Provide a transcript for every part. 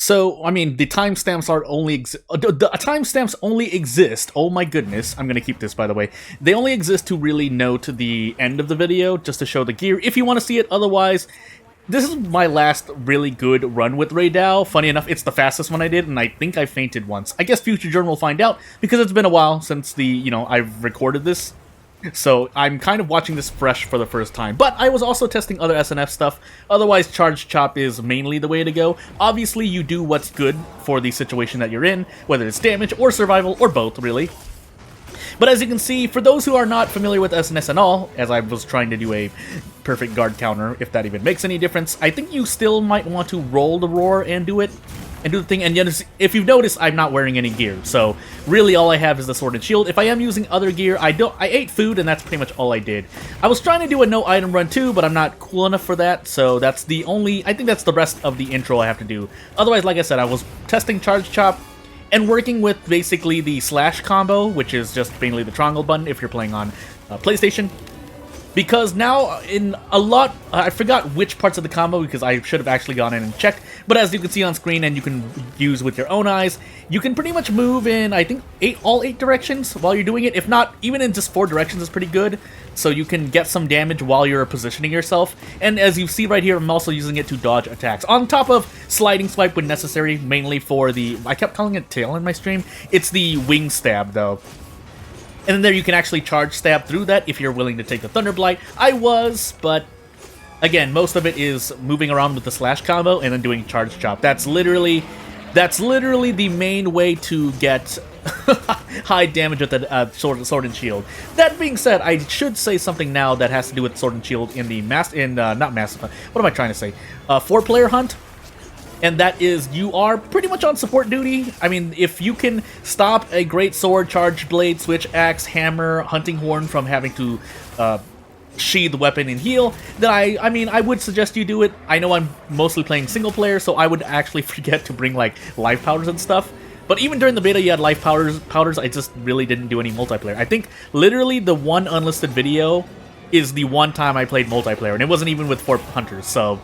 So, I mean, the timestamps are only the timestamps only exist. Oh my goodness, I'm gonna keep this, by the way. They only exist to really note the end of the video, just to show the gear if you want to see it. Otherwise, this is my last really good run with Rey Dau. Funny enough, it's the fastest one I did, and I think I fainted once. I guess Future Journal will find out because it's been a while since I've recorded this. So I'm kind of watching this fresh for the first time. But I was also testing other SNF stuff. Otherwise, Charge Chop is mainly the way to go. Obviously, you do what's good for the situation that you're in, whether it's damage or survival or both, really. But as you can see, for those who are not familiar with SNS at all, as I was trying to do a perfect guard counter, if that even makes any difference, I think you still might want to roll the roar and do it. And do the thing, and yet, if you've noticed, I'm not wearing any gear, so really all I have is the sword and shield. If I am using other gear, I ate food, and that's pretty much all I did. I was trying to do a no item run too, but I'm not cool enough for that, so that's the only, I think that's the rest of the intro I have to do. Otherwise, like I said, I was testing Charge Chop, and working with basically the slash combo, which is just mainly the triangle button if you're playing on PlayStation. Because now, in a lot, I forgot which parts of the combo because I should have actually gone in and checked, but as you can see on screen and you can use with your own eyes, you can pretty much move in, I think, all 8 directions while you're doing it. If not, even in just 4 directions is pretty good, so you can get some damage while you're positioning yourself. And as you see right here, I'm also using it to dodge attacks, on top of sliding swipe when necessary, mainly for the, I kept calling it tail in my stream, it's the wing stab though. And then there you can actually charge stab through that if you're willing to take the Thunder Blight. I was, but again, most of it is moving around with the slash combo and then doing charge chop. That's literally the main way to get high damage with the sword and shield. That being said, I should say something now that has to do with sword and shield in the not massive. What am I trying to say? 4-player hunt. And that is, you are pretty much on support duty. I mean, if you can stop a great sword, charged blade, switch axe, hammer, hunting horn from having to sheathe the weapon and heal, then I mean, I would suggest you do it. I know I'm mostly playing single player, so I would actually forget to bring like life powders and stuff. But even during the beta, you had life powders. I just really didn't do any multiplayer. I think literally the one unlisted video is the one time I played multiplayer, and it wasn't even with 4 hunters, so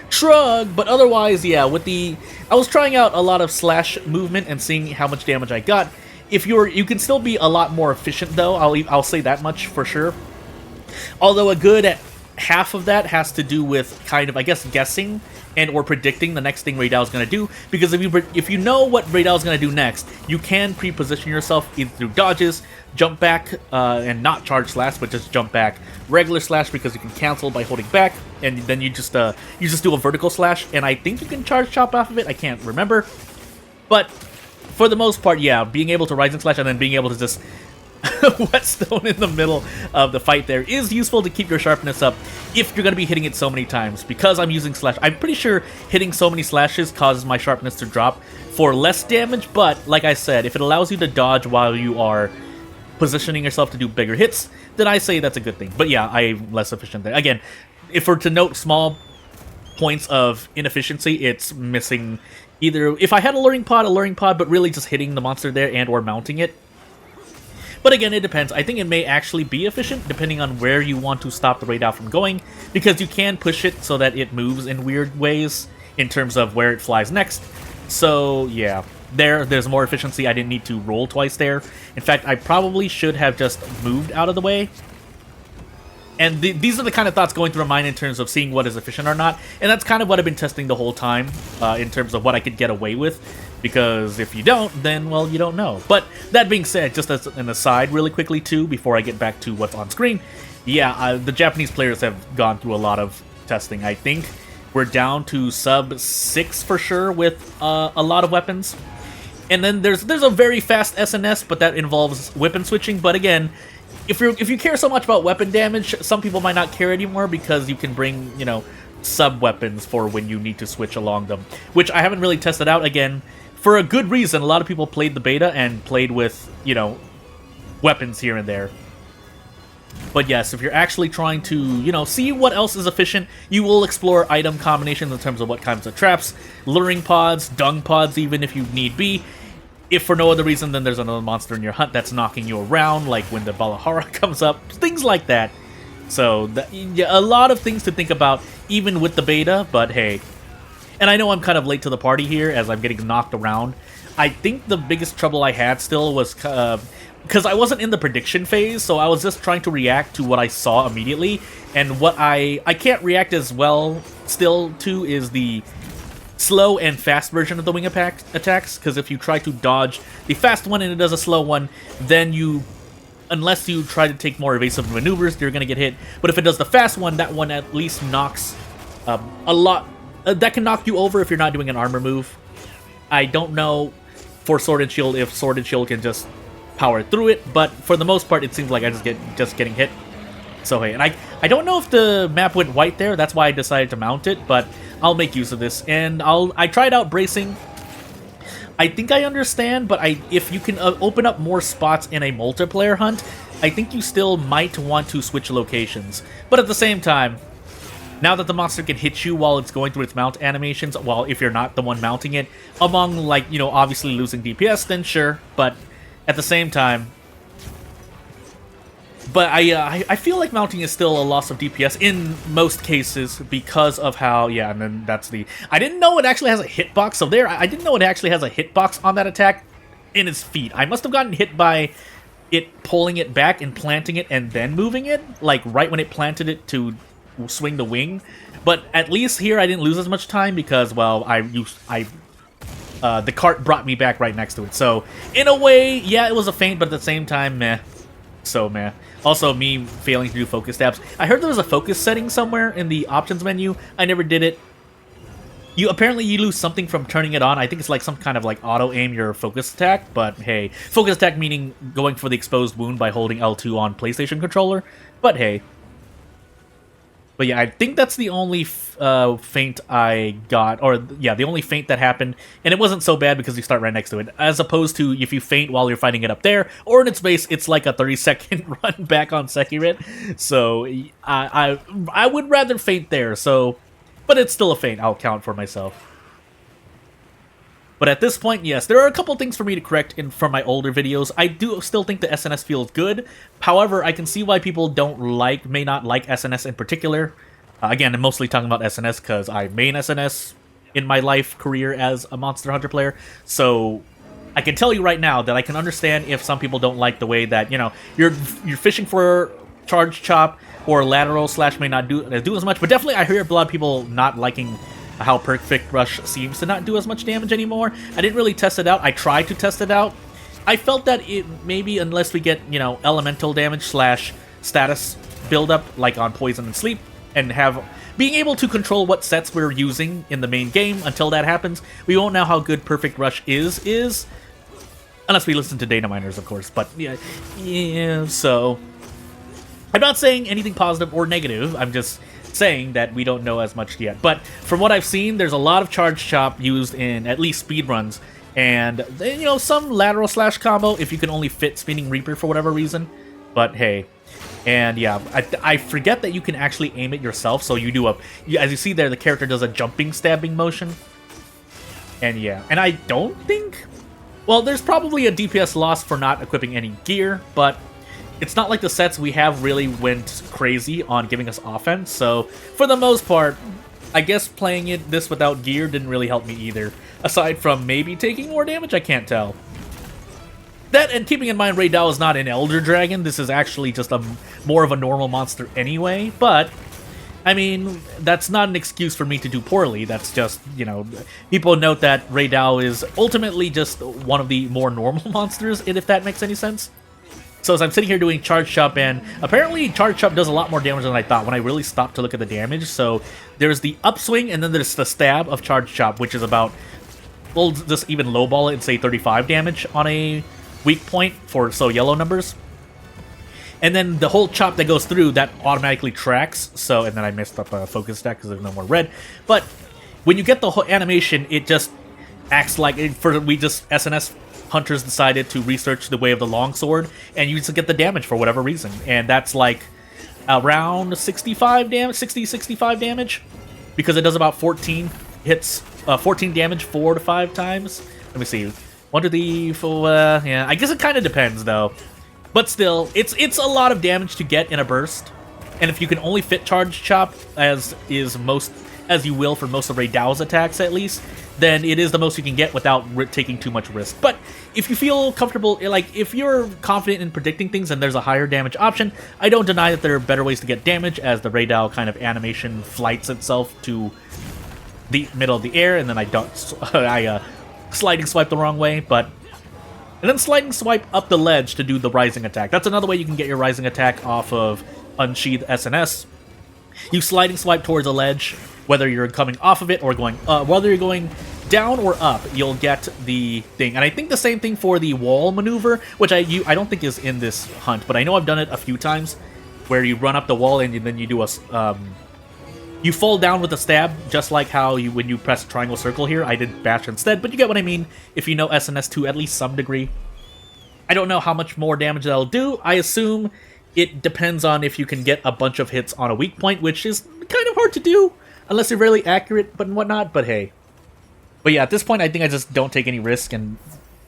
shrug. But otherwise, yeah, I was trying out a lot of slash movement and seeing how much damage I got. You can still be a lot more efficient though, I'll say that much for sure. Although a good half of that has to do with kind of, I guess, guessing and or predicting the next thing Rey Dau is going to do, because if you know what Rey Dau is going to do next, you can pre-position yourself either through dodges, jump back, and not charge slash, but just jump back, regular slash because you can cancel by holding back, and then you just do a vertical slash, and I think you can charge chop off of it. I can't remember, but for the most part, yeah, being able to rising slash and then being able to just whetstone in the middle of the fight there is useful to keep your sharpness up if you're going to be hitting it so many times. Because I'm using slash, I'm pretty sure hitting so many slashes causes my sharpness to drop for less damage, but like I said, if it allows you to dodge while you are positioning yourself to do bigger hits, then I say that's a good thing. But yeah, I'm less efficient there. Again, if we're to note small points of inefficiency, it's missing either, if I had a luring pod, but really just hitting the monster there and or mounting it. But again, it depends. I think it may actually be efficient depending on where you want to stop the Rey Dau from going, because you can push it so that it moves in weird ways in terms of where it flies next. So yeah, there's more efficiency. I didn't need to roll twice there. In fact, I probably should have just moved out of the way. And these are the kind of thoughts going through my mind in terms of seeing what is efficient or not. And that's kind of what I've been testing the whole time in terms of what I could get away with. Because if you don't, then, well, you don't know. But that being said, just as an aside really quickly too, before I get back to what's on screen, yeah, the Japanese players have gone through a lot of testing. I think we're down to sub 6 for sure with a lot of weapons. And then there's a very fast SNS, but that involves weapon switching. But again, if you care so much about weapon damage, some people might not care anymore because you can bring, you know, sub weapons for when you need to switch along them, which I haven't really tested out. Again, for a good reason. A lot of people played the beta and played with, you know, weapons here and there. But yes, if you're actually trying to, you know, see what else is efficient, you will explore item combinations in terms of what kinds of traps, luring pods, dung pods even if you need be. If for no other reason, then there's another monster in your hunt that's knocking you around, like when the Valahara comes up, things like that. So, yeah, a lot of things to think about, even with the beta, but hey, And I know I'm kind of late to the party here as I'm getting knocked around. I think the biggest trouble I had still was because I wasn't in the prediction phase, so I was just trying to react to what I saw immediately. And what I can't react as well still to is the slow and fast version of the wing attacks, because if you try to dodge the fast one and it does a slow one, then unless you try to take more evasive maneuvers, you're going to get hit. But if it does the fast one, that one at least knocks a lot. That can knock you over if you're not doing an armor move. I don't know for Sword and Shield if Sword and Shield can just power through it, but for the most part, it seems like I just getting hit. So hey, and I don't know if the map went white there. That's why I decided to mount it, but I'll make use of this. And I tried out bracing. I think I understand, but if you can open up more spots in a multiplayer hunt, I think you still might want to switch locations. But at the same time, now that the monster can hit you while it's going through its mount animations, well, if you're not the one mounting it, among, like, you know, obviously losing DPS, then sure. But at the same time, but I feel like mounting is still a loss of DPS in most cases because of how, yeah, and then that's the... I didn't know it actually has a hitbox, so there, I didn't know it actually has a hitbox on that attack in its feet. I must have gotten hit by it pulling it back and planting it and then moving it, like right when it planted it to swing the wing. But at least here I didn't lose as much time because, well, the cart brought me back right next to it. So in a way, yeah, it was a feint, but at the same time, meh. So meh. Also, me failing to do focus stabs. I heard there was a focus setting somewhere in the options menu. I never did it. Apparently you lose something from turning it on. I think it's like some kind of like auto aim your focus attack, but hey, focus attack meaning going for the exposed wound by holding L2 on PlayStation controller. But hey. But yeah, I think that's the only feint I got, or yeah, the only feint that happened, and it wasn't so bad because you start right next to it, as opposed to if you feint while you're fighting it up there, or in its base, it's like a 30-second run back on Sekiret, so I would rather feint there, so, but it's still a feint, I'll count for myself. But at this point, yes, there are a couple things for me to correct from my older videos. I do still think the SNS feels good. However, I can see why people may not like SNS in particular. Again, I'm mostly talking about SNS because I main SNS in my life career as a Monster Hunter player. So I can tell you right now that I can understand if some people don't like the way that, you know, you're fishing for charge chop or lateral slash may not do as much. But definitely I hear a lot of people not liking how Perfect Rush seems to not do as much damage anymore. I didn't really test it out. I tried to test it out. I felt that it maybe, unless we get, you know, elemental damage slash status buildup, like on Poison and Sleep, and being able to control what sets we're using in the main game until that happens, we won't know how good Perfect Rush is. Unless we listen to data miners, of course. But yeah, so I'm not saying anything positive or negative. I'm just saying that we don't know as much yet. But from what I've seen, there's a lot of charge chop used in at least speedruns, and you know, some lateral slash combo if you can only fit Spinning Reaper for whatever reason. But hey, and yeah, I forget that you can actually aim it yourself. So you do as you see there, the character does a jumping stabbing motion. And yeah, and I don't think, well, there's probably a DPS loss for not equipping any gear, but it's not like the sets we have really went crazy on giving us offense, so for the most part, I guess playing this without gear didn't really help me either. Aside from maybe taking more damage, I can't tell. That, and keeping in mind Rey Dau is not an Elder Dragon, this is actually just more of a normal monster anyway, but I mean, that's not an excuse for me to do poorly. That's just, you know, people note that Rey Dau is ultimately just one of the more normal monsters, if that makes any sense. So as I'm sitting here doing Charge Chop, and apparently Charge Chop does a lot more damage than I thought when I really stopped to look at the damage. So there's the upswing, and then there's the stab of Charge Chop, which is about, we'll just even lowball it and say 35 damage on a weak point for yellow numbers. And then the whole chop that goes through, that automatically tracks. So, and then I messed up a focus stack because there's no more red. But when you get the whole animation, it just acts like, SNS hunters decided to research the way of the longsword, and you just get the damage for whatever reason. And that's like around 65 damage, because it does about 14 hits, 14 damage 4 to 5 times. Let me see. 1 to the 4, yeah, I guess it kind of depends though. But still, it's a lot of damage to get in a burst. And if you can only fit Charge Chop, as is most as you will for most of Rey Dau's attacks at least, then it is the most you can get without taking too much risk. But if you feel comfortable, like if you're confident in predicting things and there's a higher damage option, I don't deny that there are better ways to get damage, as the Rey Dau kind of animation flights itself to the middle of the air, and then I sliding swipe the wrong way, and then sliding swipe up the ledge to do the rising attack. That's another way you can get your rising attack off of Unsheathed SNS. You sliding swipe towards a ledge, whether you're coming off of it or going, whether you're going down or up, you'll get the thing. And I think the same thing for the wall maneuver, which I don't think is in this hunt, but I know I've done it a few times, where you run up the wall and then you do a, you fall down with a stab, just like how when you press triangle circle here. I did bash instead, but you get what I mean if you know SNS to at least some degree. I don't know how much more damage that'll do. I assume it depends on if you can get a bunch of hits on a weak point, which is kind of hard to do, unless you're really accurate and whatnot, but hey. But yeah, at this point, I think I just don't take any risk and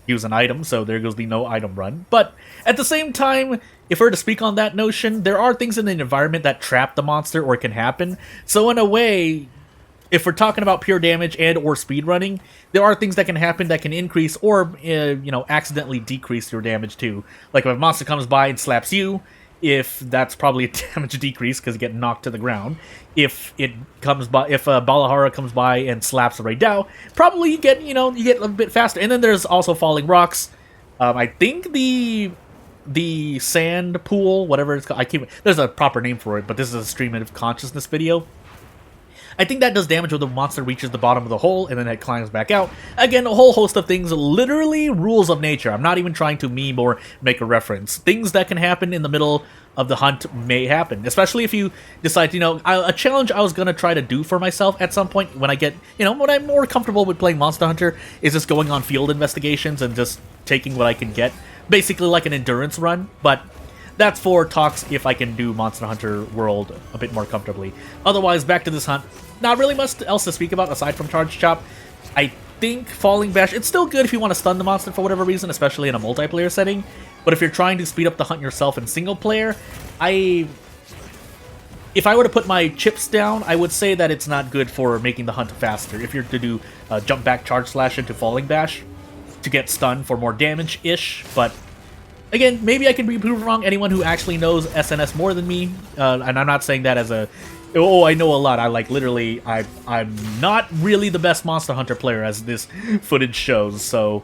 use an item, so there goes the no item run. But at the same time, if we're to speak on that notion, there are things in the environment that trap the monster or can happen. So in a way, if we're talking about pure damage and or speedrunning, there are things that can happen that can increase or, accidentally decrease your damage too. Like if a monster comes by and slaps you, if that's probably a damage decrease because you get knocked to the ground. If a Balahara comes by and slaps a Rey Dau, probably you get a bit faster. And then there's also falling rocks. I think the sand pool, whatever it's called, there's a proper name for it, but this is a stream of consciousness video. I think that does damage when the monster reaches the bottom of the hole and then it climbs back out. Again, a whole host of things, literally rules of nature. I'm not even trying to meme or make a reference. Things that can happen in the middle of the hunt may happen, especially if you decide, a challenge I was going to try to do for myself at some point when I get, when I'm more comfortable with playing Monster Hunter is just going on field investigations and just taking what I can get. Basically like an endurance run, but that's for talks if I can do Monster Hunter World a bit more comfortably. Otherwise, back to this hunt. Not really much else to speak about aside from Charge Chop. I think Falling Bash, it's still good if you want to stun the monster for whatever reason, especially in a multiplayer setting. But if you're trying to speed up the hunt yourself in single player, if I were to put my chips down, I would say that it's not good for making the hunt faster. If you're to do jump back Charge Slash into Falling Bash to get stunned for more damage-ish, but again, maybe I can be proven wrong. Anyone who actually knows SNS more than me, and I'm not saying that as I know a lot. I'm not really the best Monster Hunter player, as this footage shows, so...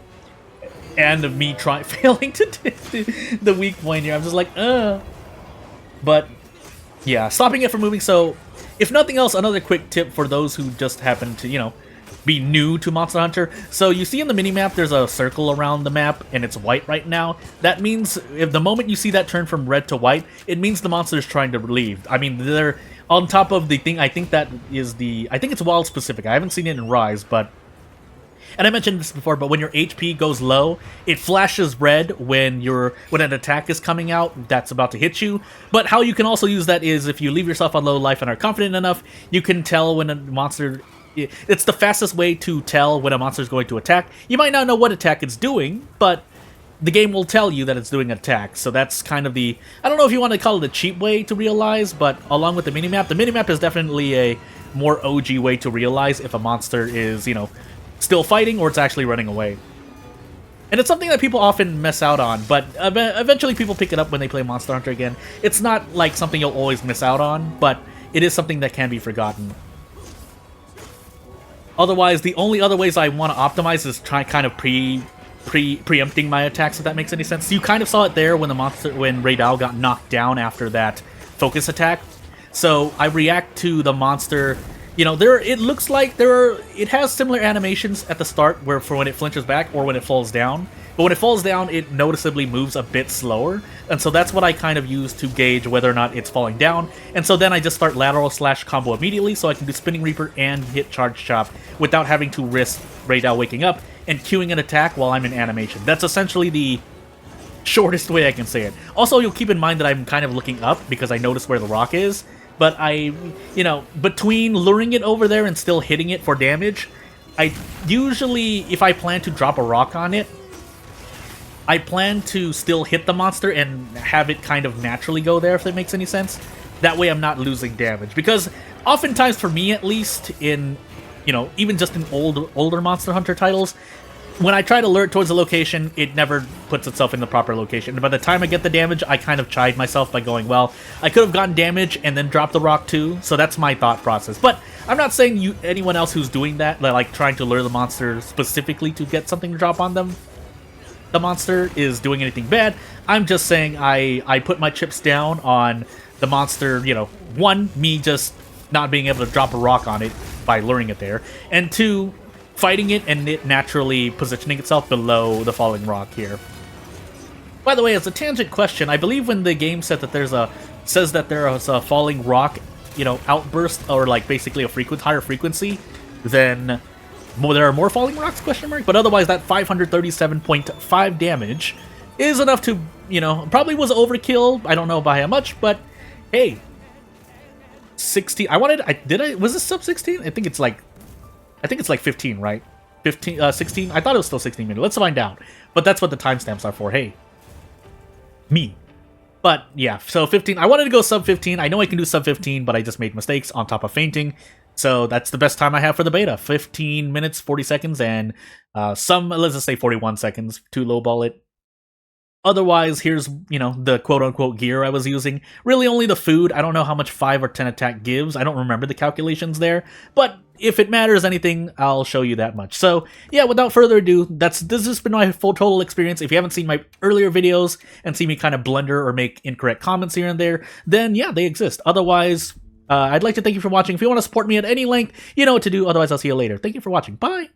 And of me failing to do the weak point here, I'm just like, But, yeah, stopping it from moving, so... If nothing else, another quick tip for those who just happen to, be new to Monster Hunter. So you see in the minimap there's a circle around the map and it's white right now. That means if the moment you see that turn from red to white, it means the monster is trying to leave. I mean, they're on top of the thing. I think it's wild specific. I haven't seen it in Rise, but... And I mentioned this before, but when your HP goes low, it flashes red when an attack is coming out that's about to hit you. But how you can also use that is if you leave yourself on low life and are confident enough, you can tell when a monster... It's the fastest way to tell when a monster is going to attack. You might not know what attack it's doing, but the game will tell you that it's doing an attack. So that's kind of the... I don't know if you want to call it a cheap way to realize, but along with the minimap is definitely a more OG way to realize if a monster is, still fighting or it's actually running away. And it's something that people often miss out on, but eventually people pick it up when they play Monster Hunter again. It's not like something you'll always miss out on, but it is something that can be forgotten. Otherwise, the only other ways I want to optimize is kind of preempting my attacks, if that makes any sense. So you kind of saw it there when Rey Dau got knocked down after that focus attack. So I react to the monster. It looks like it has similar animations at the start for when it flinches back or when it falls down. But when it falls down, it noticeably moves a bit slower. And so that's what I kind of use to gauge whether or not it's falling down. And so then I just start lateral slash combo immediately so I can do Spinning Reaper and hit Charge Chop without having to risk Rey Dau waking up and queuing an attack while I'm in animation. That's essentially the shortest way I can say it. Also, you'll keep in mind that I'm kind of looking up because I notice where the rock is. But between luring it over there and still hitting it for damage, I usually, if I plan to drop a rock on it, I plan to still hit the monster and have it kind of naturally go there, if that makes any sense. That way I'm not losing damage. Because oftentimes, for me at least, in, you know, even just in older Monster Hunter titles, when I try to lure it towards a location, it never puts itself in the proper location. And by the time I get the damage, I kind of chide myself by going, well, I could have gotten damage and then dropped the rock too. So that's my thought process. But I'm not saying anyone else who's doing that, like trying to lure the monster specifically to get something to drop on them, the monster, is doing anything bad. I'm just saying I put my chips down on the monster, you know, one, me just not being able to drop a rock on it by luring it there, and two, fighting it and it naturally positioning itself below the falling rock here. By the way, as a tangent question, I believe when the game said that says that there is a falling rock, you know, outburst, or like basically a higher frequency, then there are more falling rocks, question mark? But otherwise, that 537.5 damage is enough to, you know, probably was overkill. I don't know by how much, but hey, 16. Was this sub 16? I think it's like 15, right? 16? I thought it was still 16 minutes. Let's find out. But that's what the timestamps are for. Hey. Me. But yeah, so 15. I wanted to go sub 15. I know I can do sub 15, but I just made mistakes on top of fainting. So that's the best time I have for the beta. 15 minutes, 40 seconds, and let's just say 41 seconds to lowball it. Otherwise, here's, you know, the quote-unquote gear I was using. Really only the food. I don't know how much 5 or 10 attack gives. I don't remember the calculations there. But if it matters anything, I'll show you that much. So, yeah, without further ado, this has been my full total experience. If you haven't seen my earlier videos and see me kind of blunder or make incorrect comments here and there, then yeah, they exist. Otherwise, I'd like to thank you for watching. If you want to support me at any length, you know what to do. Otherwise, I'll see you later. Thank you for watching. Bye!